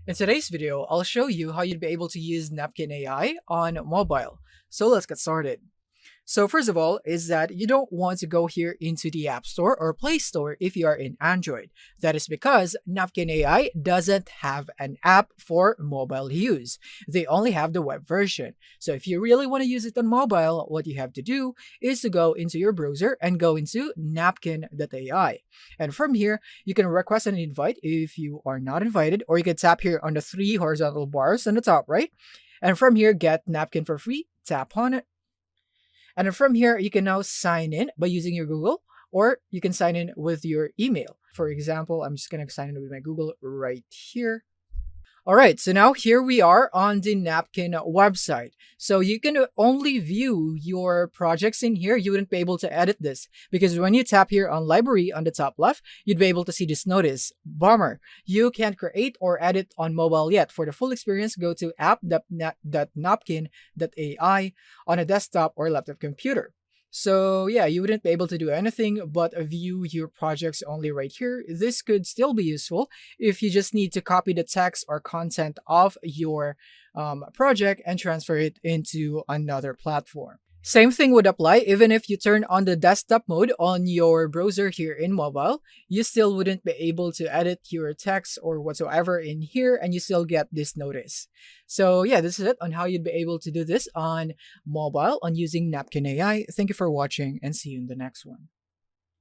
In today's video, I'll show you how you'd be able to use Napkin AI on mobile. So let's get started. So first of all is that you don't want to go here into the App Store or Play Store if you are in Android. That is because Napkin AI doesn't have an app for mobile use. They only have the web version. So if you really want to use it on mobile, what you have to do is to go into your browser and go into napkin.ai. And from here, you can request an invite if you are not invited, or you can tap here on the three horizontal bars on the top right. And from here, get Napkin for free, tap on it. And then from here, you can now sign in by using your Google, or you can sign in with your email. For example, I'm just going to sign in with my Google right here. All right, so now here we are on the Napkin website. So you can only view your projects in here. You wouldn't be able to edit this because when you tap here on library on the top left, you'd be able to see this notice. Bummer, you can't create or edit on mobile yet. For the full experience, go to app.napkin.ai on a desktop or laptop computer. So yeah, you wouldn't be able to do anything but view your projects only right here. This could still be useful if you just need to copy the text or content of your project and transfer it into another platform. Same thing would apply even if you turn on the desktop mode on your browser here in mobile. You still wouldn't be able to edit your text or whatsoever in here, and you still get this notice. So yeah, this is it on how you'd be able to do this on mobile on using Napkin AI. Thank you for watching and see you in the next one.